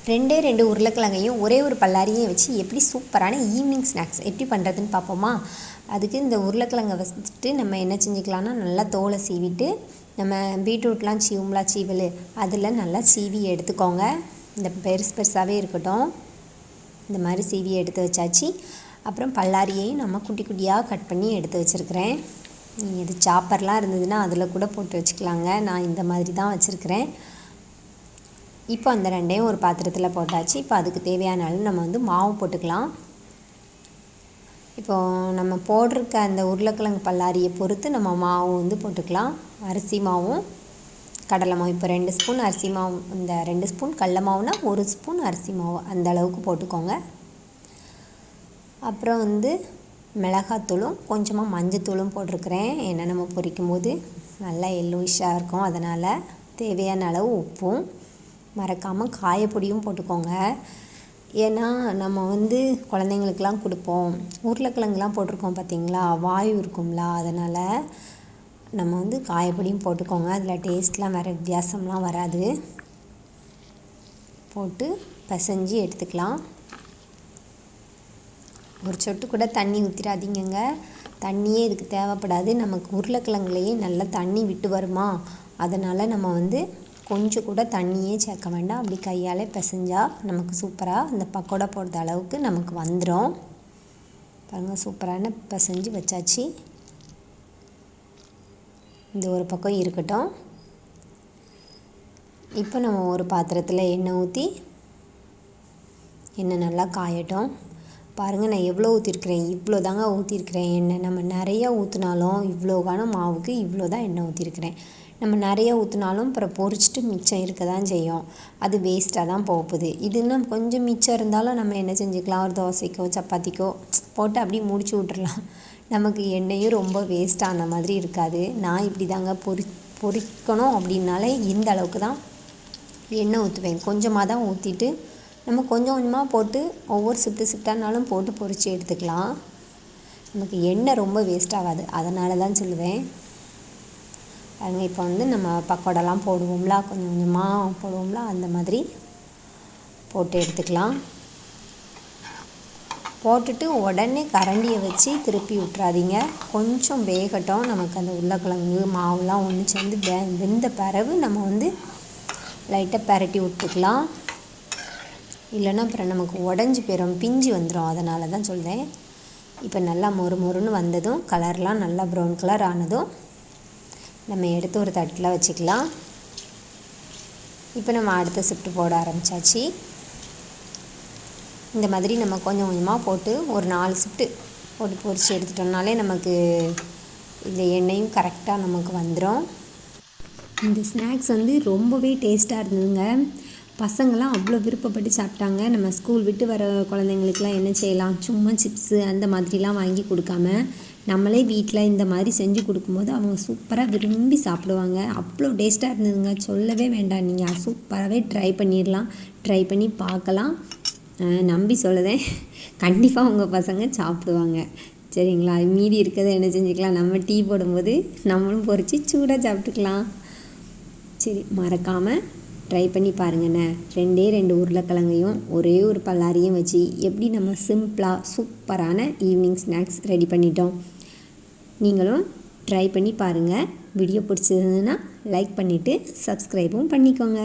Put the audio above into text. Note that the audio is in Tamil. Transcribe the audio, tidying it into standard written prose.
2 உருளைக்கிழங்கையும் ஒரே ஒரு பல்லாரியும் வச்சு எப்படி சூப்பரான ஈவினிங் ஸ்நாக்ஸ் எப்படி பண்ணுறதுன்னு பார்ப்போமா. அதுக்கு இந்த உருளைக்கிழங்கை வச்சுட்டு நம்ம என்ன செஞ்சுக்கலாம்னா, நல்லா தோலை சீவிட்டு நம்ம பீட்ரூட்லாம் சீவும்லா சீவல் அதில் நல்லா சீவி எடுத்துக்கோங்க. இந்த பெருசாகவே இருக்கட்டும். இந்த மாதிரி சீவி எடுத்து வச்சாச்சு. அப்புறம் பல்லாரியையும் நம்ம குட்டி குட்டியாக கட் பண்ணி எடுத்து வச்சுருக்கிறேன். நீங்கள் இது சாப்பர்லாம் இருந்ததுன்னா அதில் கூட போட்டு வச்சுக்கலாங்க. நான் இந்த மாதிரி தான் வச்சுருக்கிறேன். இப்போ அந்த ரெண்டையும் ஒரு பாத்திரத்தில் போட்டாச்சு. இப்போ அதுக்கு தேவையான அளவு நம்ம மாவு போட்டுக்கலாம். இப்போது நம்ம போட்டிருக்க அந்த உருளைக்கிழங்கு பல்லாரியை பொறுத்து நம்ம மாவு போட்டுக்கலாம். அரிசி மாவும் கடலை மாவு. இப்போ 2 ஸ்பூன் அரிசி மாவு, இந்த 2 ஸ்பூன் கடலை மாவுனா 1 ஸ்பூன் அரிசி மாவு அந்த அளவுக்கு போட்டுக்கோங்க. அப்புறம் மிளகாத்தூளும் கொஞ்சமாக மஞ்சத்தூளும் போட்டிருக்கிறேன். ஏன்னா நம்ம பொரிக்கும் போது நல்லா எல்லோயிஷாக இருக்கும். அதனால் தேவையான அளவு உப்பும், மறக்காமல் காயப்பொடியும் போட்டுக்கோங்க. ஏன்னா நம்ம குழந்தைங்களுக்கெலாம் கொடுப்போம். உருளைக்கிழங்குலாம் போட்டிருக்கோம் பார்த்திங்களா, வாயு இருக்கும்ல, அதனால் நம்ம காயப்பொடியும் போட்டுக்கோங்க. அதில் டேஸ்ட்லாம் வேறு வித்தியாசம்லாம் வராது. போட்டு பிசைஞ்சு எடுத்துக்கலாம். ஒரு சொட்டு கூட தண்ணி ஊற்றிடாதீங்க. தண்ணியே இதுக்கு தேவைப்படாது. நமக்கு உருளைக்கிழங்குலேயே நல்லா தண்ணி விட்டு வருமா, அதனால் நம்ம கொஞ்சம் கூட தண்ணியே சேர்க்க வேண்டாம். அப்படி கையால் பிசைஞ்சால் நமக்கு சூப்பராக இந்த பக்கோடா போடுற அளவுக்கு நமக்கு வந்துடும். பாருங்கள், சூப்பரான பிசைஞ்சு வச்சாச்சு. இந்த ஒரு பக்கம் இருக்கட்டும். இப்போ நம்ம ஒரு பாத்திரத்தில் எண்ணெய் ஊற்றி எண்ணெய் நல்லா காயட்டும். பாருங்கள், நான் எவ்வளோ ஊற்றிருக்கிறேன், இவ்வளோ தாங்க ஊற்றிருக்கிறேன் எண்ணெய். நம்ம நிறையா ஊற்றினாலும் இவ்வளோகான மாவுக்கு இவ்வளோ தான் எண்ணெய் ஊற்றிருக்கிறேன். நம்ம நிறையா ஊற்றினாலும் அப்புறம் பொரிச்சிட்டு மிச்சம் இருக்க தான் செய்யும். அது வேஸ்ட்டாக தான் போகுது. இதுன்னா கொஞ்சம் மிச்சம் இருந்தாலும் நம்ம என்ன செஞ்சுக்கலாம், ஒரு தோசைக்கோ சப்பாத்திக்கோ போட்டு அப்படியே முடிச்சு விட்றலாம். நமக்கு எண்ணெயும் ரொம்ப வேஸ்ட்டான மாதிரி இருக்காது. நான் இப்படி தாங்க பொரிக்கணும் அப்படின்னாலே இந்த அளவுக்கு தான் எண்ணெய் ஊற்றுவேன். கொஞ்சமாக தான் ஊற்றிட்டு நம்ம கொஞ்சம் கொஞ்சமாக போட்டு ஒவ்வொரு ஷிஃப்டானாலும் போட்டு பொரித்து எடுத்துக்கலாம். நமக்கு எண்ணெய் ரொம்ப வேஸ்ட் ஆகாது. அதனால தான் சொல்லுவேன். பாருங்க, இப்போ நம்ம பக்கோடாலாம் போடுவோம்ல, கொஞ்சம் கொஞ்சமாக போடுவோம்ல, அந்த மாதிரி போட்டு எடுத்துக்கலாம். போட்டுட்டு உடனே கரண்டியை வச்சு திருப்பி விட்டுறாதீங்க. கொஞ்சம் வேகட்டும். நமக்கு அந்த உருளைக்கிழங்கு மாவுலாம் ஒன்று சேர்ந்து வெந்த பிறகு நம்ம லைட்டாக பரட்டி விட்டுக்கலாம். இல்லைன்னா அப்புறம் நமக்கு உடஞ்சி போயிடும், பிஞ்சு வந்துடும். அதனால தான் சொல்கிறேன். இப்போ நல்லா மொறுன்னு வந்ததும், கலர்லாம் நல்லா ப்ரௌன் கலர் ஆனதும் நம்ம எடுத்து ஒரு தட்டில் வச்சுக்கலாம். இப்போ நம்ம அடுத்த ஷிஃப்ட் போட ஆரம்பித்தாச்சு. இந்த மாதிரி நம்ம கொஞ்சம் கொஞ்சமாக போட்டு ஒரு 4 ஷிஃப்ட்டு போட்டு பொரித்து எடுத்துட்டோம்னாலே நமக்கு இந்த எண்ணெயும் கரெக்டாக நமக்கு வந்துடும். இந்த ஸ்நாக்ஸ் ரொம்பவே டேஸ்ட்டாக இருந்ததுங்க. பசங்கள்லாம் அவ்வளோ விருப்பப்பட்டு சாப்பிட்டாங்க. நம்ம ஸ்கூல் விட்டு வர குழந்தைங்களுக்குலாம் என்ன செய்யலாம், சும்மா சிப்ஸு அந்த மாதிரிலாம் வாங்கி கொடுக்காம நம்மளே வீட்டில் இந்த மாதிரி செஞ்சு கொடுக்கும்போது அவங்க சூப்பராக விரும்பி சாப்பிடுவாங்க. அவ்வளோ டேஸ்ட்டாக இருந்ததுங்க, சொல்லவே வேண்டாம். நீங்கள் சூப்பராகவே ட்ரை பண்ணிடலாம், ட்ரை பண்ணி பார்க்கலாம். நம்பி சொல்லுதேன், கண்டிப்பாக உங்கள் பசங்க சாப்பிடுவாங்க. சரிங்களா? மீதி இருக்கிறத என்ன செஞ்சுக்கலாம், நம்ம டீ போடும்போது நம்மளும் பொரித்து சூடாக சாப்பிட்டுக்கலாம். சரி, மறக்காமல் ட்ரை பண்ணி பாருங்கண்ணே. 2 உருளைக்கிழங்கையும் ஒரே ஒரு பல்லாரியும் வச்சு எப்படி நம்ம சிம்பிளாக சூப்பரான ஈவினிங் ஸ்நாக்ஸ் ரெடி பண்ணிட்டோம். நீங்களும் ட்ரை பண்ணி பாருங்கள். வீடியோ பிடிச்சிருந்ததுன்னா லைக் பண்ணிவிட்டு சப்ஸ்கிரைபும் பண்ணிக்கோங்க.